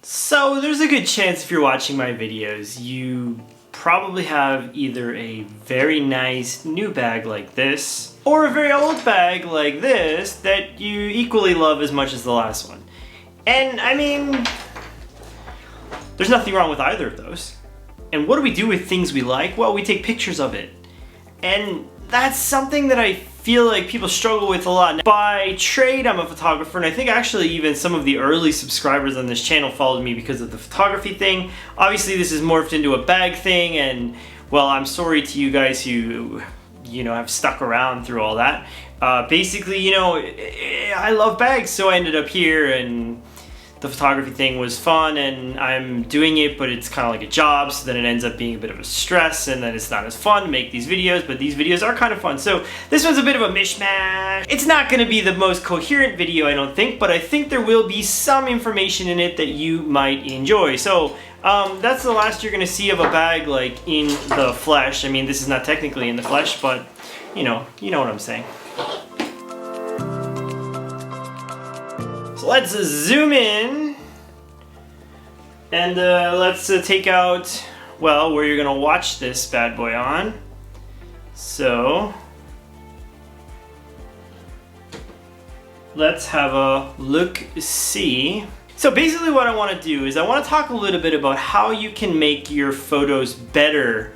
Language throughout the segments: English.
So there's a good chance if you're watching my videos, you probably have either a very nice new bag like this, or a very old bag like this that you equally love as much as the last one. And I mean, there's nothing wrong with either of those. And what do we do with things we like? Well, we take pictures of it. And that's something that I feel like people struggle with a lot. By trade, I'm a photographer, and I think actually even some of the early subscribers on this channel followed me because of the photography thing. Obviously this has morphed into a bag thing, and well, I'm sorry to you guys who, you know, have stuck around through all that. Basically, you know, I love bags, so I ended up here, and the photography thing was fun, and I'm doing it, but it's kind of like a job, so then it ends up being a bit of a stress, and then it's not as fun to make these videos, but these videos are kind of fun. So this one's a bit of a mishmash. It's not going to be the most coherent video, I don't think, but I think there will be some information in it that you might enjoy. So that's the last you're going to see of a bag like in the flesh. I mean, this is not technically in the flesh, but you know what I'm saying. So let's zoom in and let's take out, well, where you're gonna watch this bad boy on. So let's have a look-see. So basically what I want to do is I want to talk a little bit about how you can make your photos better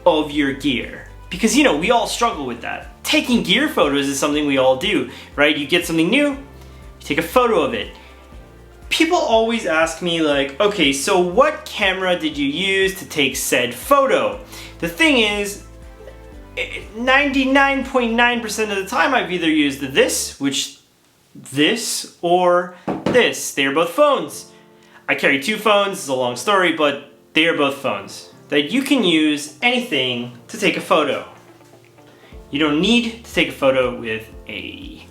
of your gear. Because, you know, we all struggle with that. Taking gear photos is something we all do, right? You get something new, take a photo of it. People always ask me like, okay, so what camera did you use to take said photo? The thing is, 99.9% of the time I've either used this, or this. They are both phones. I carry two phones, it's a long story, but they are both phones that you can use anything to take a photo. You don't need to take a photo with a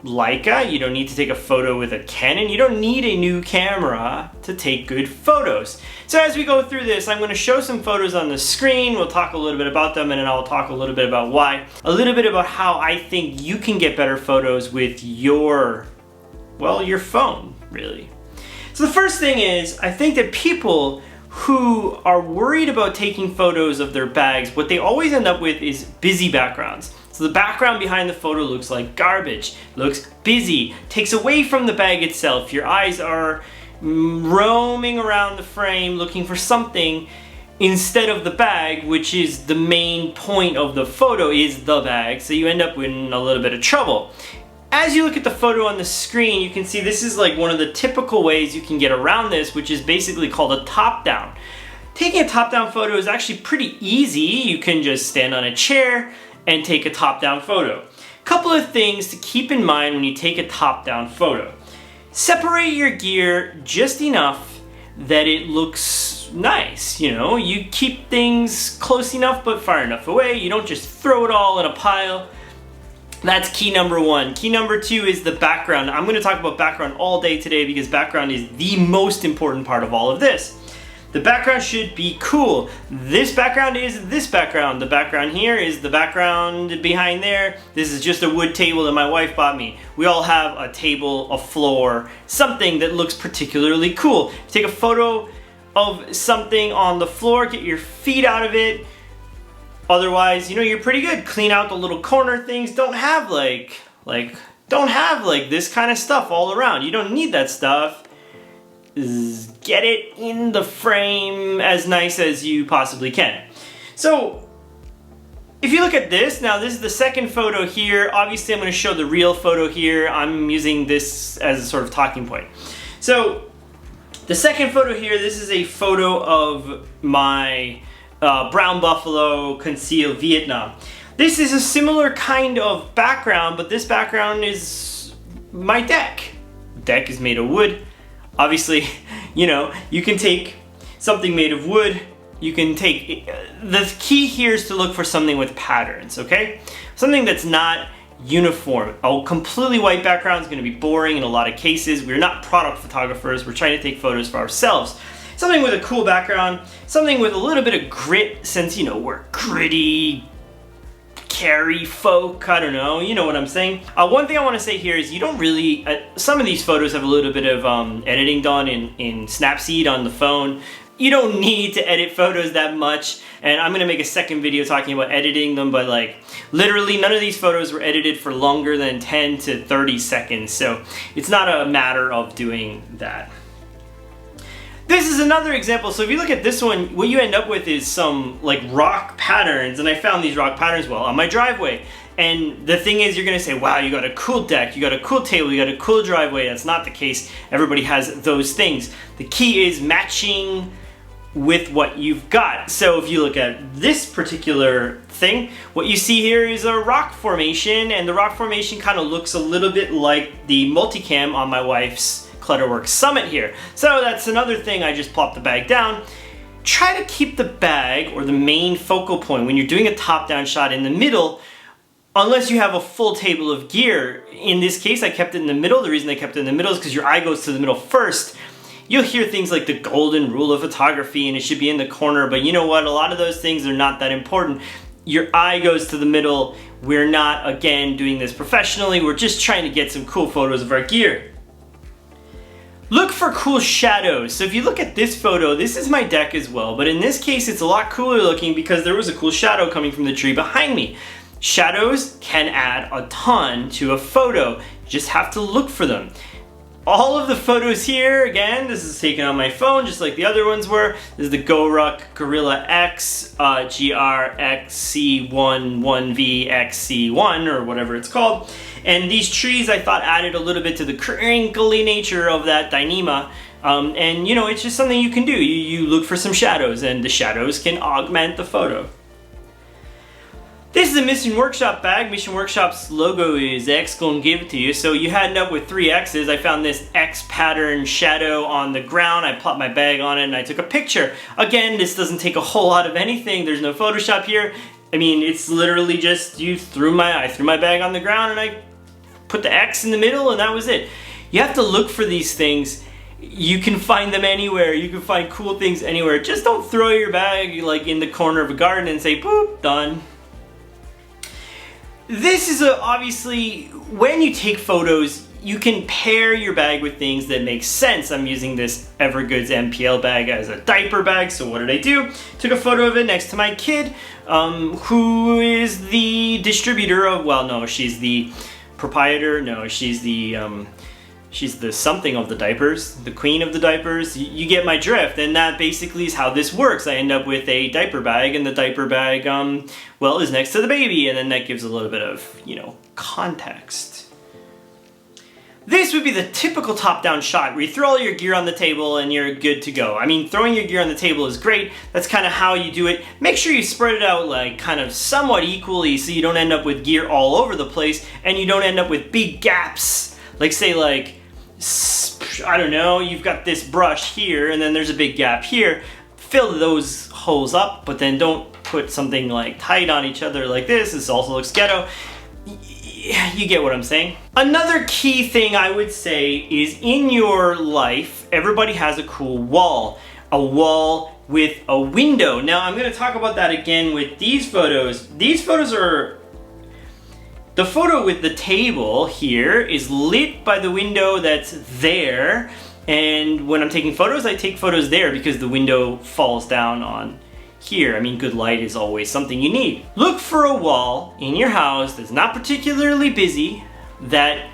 Leica, you don't need to take a photo with a Canon, you don't need a new camera to take good photos. So as we go through this, I'm going to show some photos on the screen, we'll talk a little bit about them, and then I'll talk a little bit about why. A little bit about how I think you can get better photos with your, well, your phone, really. So the first thing is, I think that people who are worried about taking photos of their bags, what they always end up with is busy backgrounds. So the background behind the photo looks like garbage, looks busy, takes away from the bag itself. Your eyes are roaming around the frame looking for something instead of the bag, which is the main point of the photo, is the bag. So you end up in a little bit of trouble. As you look at the photo on the screen, you can see this is like one of the typical ways you can get around this, which is basically called a top-down. Taking a top-down photo is actually pretty easy. You can just stand on a chair and take a top-down photo. Couple of things to keep in mind when you take a top-down photo. Separate your gear just enough that it looks nice, you know? You keep things close enough but far enough away. You don't just throw it all in a pile. That's key number one. Key number two is the background. I'm going to talk about background all day today because background is the most important part of all of this. The background should be cool. This background is this background. The background here is the background behind there. This is just a wood table that my wife bought me. We all have a table, a floor, something that looks particularly cool. Take a photo of something on the floor, get your feet out of it. Otherwise, you know, you're pretty good. Clean out the little corner things. Don't have like this kind of stuff all around. You don't need that stuff. Get it in the frame as nice as you possibly can. So if you look at this, now this is the second photo here. Obviously I'm going to show the real photo here. I'm using this as a sort of talking point. So the second photo here, this is a photo of my brown buffalo conceal Vietnam. This is a similar kind of background, but this background is my deck. Deck is made of wood. Obviously, you know, you can take something made of wood, you can take, the key here is to look for something with patterns, okay? Something that's not uniform. A completely white background is going to be boring in a lot of cases. We're not product photographers, we're trying to take photos for ourselves. Something with a cool background, something with a little bit of grit, since, you know, we're gritty carry folk, I don't know, you know what I'm saying. One thing I want to say here is you don't really, some of these photos have a little bit of editing done in Snapseed on the phone. You don't need to edit photos that much, and I'm gonna make a second video talking about editing them, but like literally none of these photos were edited for longer than 10 to 30 seconds, so it's not a matter of doing that. This is another example. So if you look at this one, what you end up with is some like rock patterns, and I found these rock patterns on my driveway. And the thing is, you're gonna say, wow, you got a cool deck, you got a cool table, you got a cool driveway. That's not the case. Everybody has those things. The key is matching with what you've got. So if you look at this particular thing, what you see here is a rock formation, and the rock formation kind of looks a little bit like the multicam on my wife's Clutterworks Summit here. So that's another thing. I just plopped the bag down. Try to keep the bag or the main focal point when you're doing a top-down shot in the middle, unless you have a full table of gear. In this case, I kept it in the middle. The reason I kept it in the middle is because your eye goes to the middle first. You'll hear things like the golden rule of photography and it should be in the corner, but you know what? A lot of those things are not that important. Your eye goes to the middle. We're not, again, doing this professionally. We're just trying to get some cool photos of our gear. Look for cool shadows. So if you look at this photo, this is my deck as well, but in this case it's a lot cooler looking because there was a cool shadow coming from the tree behind me. Shadows can add a ton to a photo. You just have to look for them. All of the photos here, again, this is taken on my phone just like the other ones were. This is the GoRuck Gorilla X GRXC11VXC1 or whatever it's called. And these trees I thought added a little bit to the crinkly nature of that Dyneema. And you know, it's just something you can do. You look for some shadows and the shadows can augment the photo. This is a Mission Workshop bag. Mission Workshop's logo is X, gonna give it to you. So you end up with 3 X's. I found this X pattern shadow on the ground. I plopped my bag on it and I took a picture. Again, this doesn't take a whole lot of anything. There's no Photoshop here. I mean, it's literally just I threw my bag on the ground and I put the X in the middle and that was it. You have to look for these things. You can find them anywhere. You can find cool things anywhere. Just don't throw your bag like in the corner of a garden and say, boop, done. This is obviously, when you take photos, you can pair your bag with things that make sense. I'm using this Evergoods MPL bag as a diaper bag, so what did I do? Took a photo of it next to my kid, who is the distributor of, well, no, she's the proprietor, no, she's the something of the diapers, the queen of the diapers. You get my drift, and that basically is how this works. I end up with a diaper bag, and the diaper bag, well, is next to the baby, and then that gives a little bit of, you know, context. This would be the typical top-down shot where you throw all your gear on the table and you're good to go. I mean, throwing your gear on the table is great. That's kind of how you do it. Make sure you spread it out like kind of somewhat equally so you don't end up with gear all over the place and you don't end up with big gaps. Like say like, I don't know, you've got this brush here and then there's a big gap here. Fill those holes up, but then don't put something like tight on each other like this. This also looks ghetto. You get what I'm saying. Another key thing I would say is in your life, everybody has a cool wall. A wall with a window. Now I'm going to talk about that again with these photos. These photos are... The photo with the table here is lit by the window that's there. And when I'm taking photos, I take photos there because the window falls down on here. I mean, good light is always something you need. Look for a wall in your house that's not particularly busy, that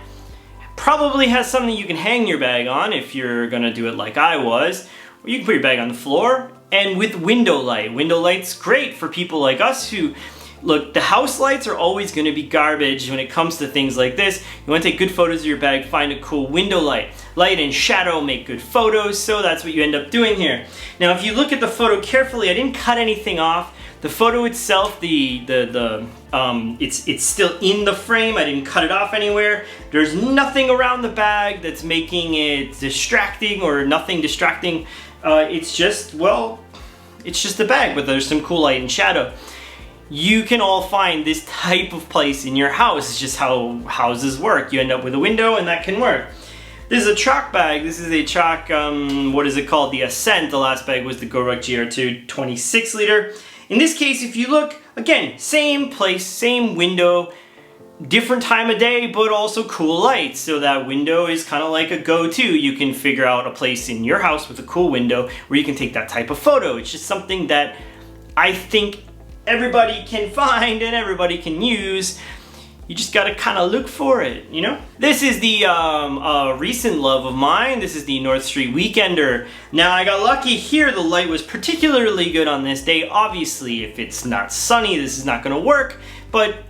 probably has something you can hang your bag on if you're gonna do it like I was. Or you can put your bag on the floor, and with window light. Window light's great for people like us who, look, the house lights are always gonna be garbage when it comes to things like this. You wanna take good photos of your bag, find a cool window light. Light and shadow make good photos, so that's what you end up doing here. Now if you look at the photo carefully, I didn't cut anything off. The photo itself, it's still in the frame. I didn't cut it off anywhere. There's nothing around the bag that's making it distracting or nothing distracting. It's just, well, it's just a bag, but there's some cool light and shadow. You can all find this type of place in your house. It's just how houses work. You end up with a window and that can work. This is a chalk bag. This is a chalk, what is it called? The Ascent. The last bag was the GoRuck GR2 26 liter. In this case, if you look, again, same place, same window, different time of day, but also cool lights. So that window is kind of like a go-to. You can figure out a place in your house with a cool window where you can take that type of photo. It's just something that I think everybody can find and everybody can use. You just gotta kind of look for it, you know? This is the recent love of mine. This is the North Street Weekender. Now I got lucky here, the light was particularly good on this day. Obviously, if it's not sunny, this is not gonna work, but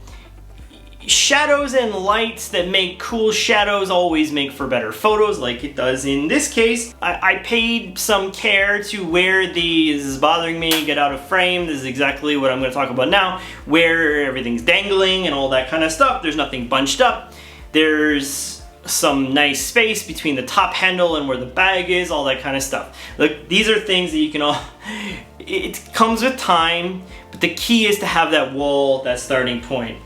shadows and lights that make cool shadows always make for better photos, like it does in this case. I paid some care to where this is bothering me, get out of frame. This is exactly what I'm going to talk about now, where everything's dangling and all that kind of stuff. There's nothing bunched up. There's some nice space between the top handle and where the bag is, all that kind of stuff. Look, these are things that you can all, it comes with time, but the key is to have that wall, that starting point.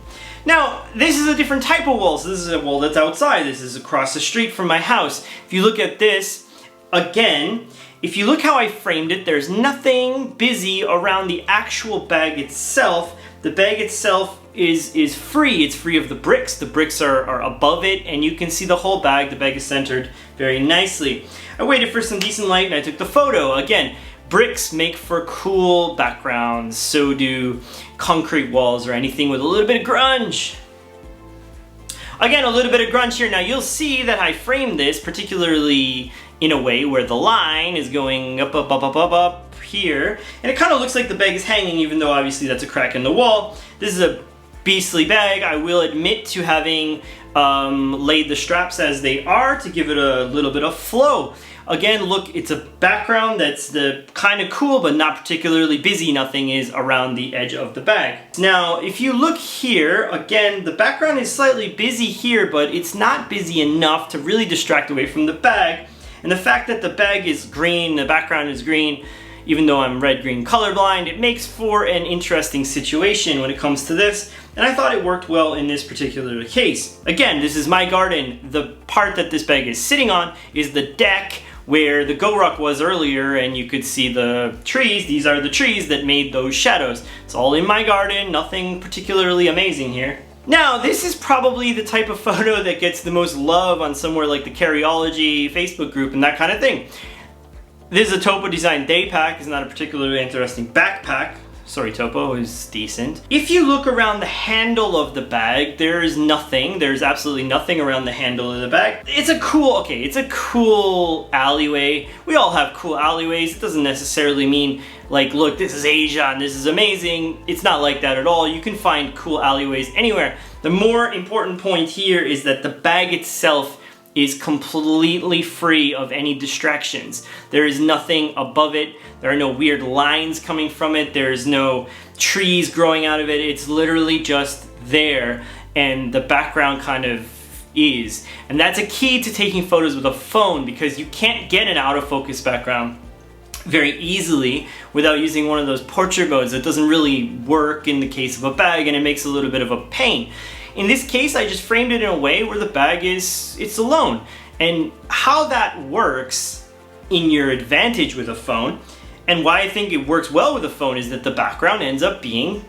Now, this is a different type of wall. So this is a wall that's outside. This is across the street from my house. If you look at this, again, if you look how I framed it, there's nothing busy around the actual bag itself. The bag itself is free. It's free of the bricks. The bricks are above it, and you can see the whole bag. The bag is centered very nicely. I waited for some decent light, and I took the photo. Again, bricks make for cool backgrounds, so do concrete walls or anything with a little bit of grunge. Again, a little bit of grunge here. Now you'll see that I framed this particularly in a way where the line is going up, up, up, up, up, up here. And it kind of looks like the bag is hanging, even though obviously that's a crack in the wall. This is a beastly bag. I will admit to having laid the straps as they are to give it a little bit of flow. Again, look, it's a background that's the kind of cool, but not particularly busy. Nothing is around the edge of the bag. Now, if you look here, again, the background is slightly busy here, but it's not busy enough to really distract away from the bag. And the fact that the bag is green, the background is green, even though I'm red-green colorblind, it makes for an interesting situation when it comes to this. And I thought it worked well in this particular case. Again, this is my garden. The part that this bag is sitting on is the deck where the GoRuck was earlier, and you could see the trees. These are the trees that made those shadows. It's all in my garden, nothing particularly amazing here. Now, this is probably the type of photo that gets the most love on somewhere like the Carryology Facebook group and that kind of thing. This is a Topo Design day pack. It's not a particularly interesting backpack. Sorry, Topo, is decent. If you look around the handle of the bag, there is nothing. There's absolutely nothing around the handle of the bag. It's a cool alleyway. We all have cool alleyways. It doesn't necessarily mean like, look, this is Asia and this is amazing. It's not like that at all. You can find cool alleyways anywhere. The more important point here is that the bag itself is completely free of any distractions. There is nothing above it. There are no weird lines coming from it. There's no trees growing out of it. It's literally just there, and the background kind of is. And that's a key to taking photos with a phone, because you can't get an out of focus background very easily without using one of those portrait modes. It doesn't really work in the case of a bag, and it makes a little bit of a pain. In this case, I just framed it in a way where the bag it's alone. And how that works in your advantage with a phone, and why I think it works well with a phone, is that the background ends up being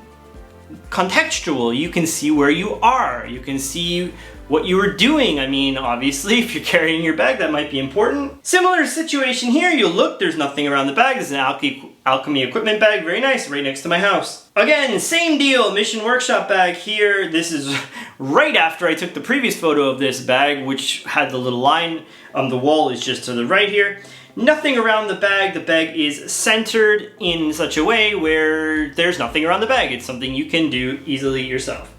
contextual. You can see where you are. You can see what you were doing. I mean, obviously, if you're carrying your bag, that might be important. Similar situation here. You'll look, there's nothing around the bag. There's an Alchemy equipment bag, very nice, right next to my house. Again, same deal, Mission Workshop bag here. This is right after I took the previous photo of this bag, which had the little line. The wall is just to the right here. Nothing around the bag. The bag is centered in such a way where there's nothing around the bag. It's something you can do easily yourself.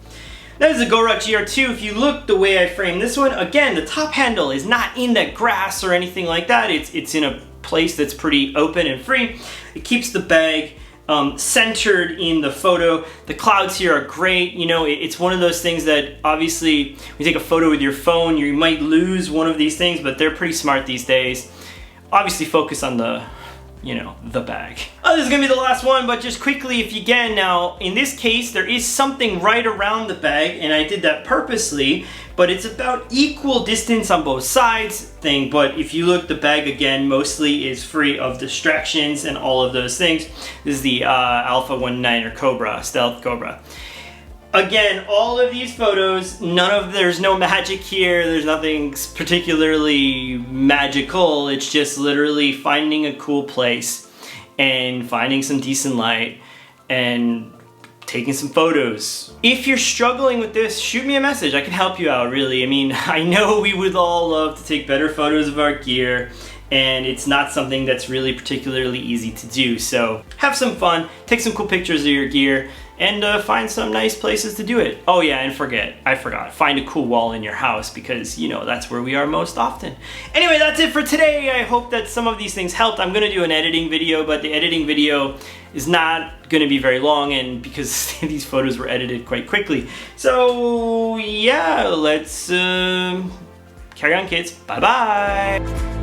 That is a GoRuck GR2. If you look the way I framed this one, again, the top handle is not in the grass or anything like that. It's in a place that's pretty open and free. It keeps the bag centered in the photo. The clouds here are great. You know, it's one of those things that obviously when you take a photo with your phone, you might lose one of these things, but they're pretty smart these days. Obviously focus on the you know, the bag. Oh, this is gonna be the last one, but just quickly, if you can, now, in this case, there is something right around the bag, and I did that purposely, but it's about equal distance on both sides thing, but if you look, the bag, again, mostly is free of distractions and all of those things. This is the Alpha 19er Cobra, Stealth Cobra. Again, all of these photos, there's no magic here, there's nothing particularly magical, it's just literally finding a cool place and finding some decent light and taking some photos. If you're struggling with this, shoot me a message, I can help you out, really. I mean, I know we would all love to take better photos of our gear, and it's not something that's really particularly easy to do, so have some fun, take some cool pictures of your gear, and find some nice places to do it. Oh yeah, and I forgot, find a cool wall in your house, because, you know, that's where we are most often. Anyway, that's it for today. I hope that some of these things helped. I'm gonna do an editing video, but the editing video is not gonna be very long, and because these photos were edited quite quickly. So yeah, let's carry on, kids. Bye bye.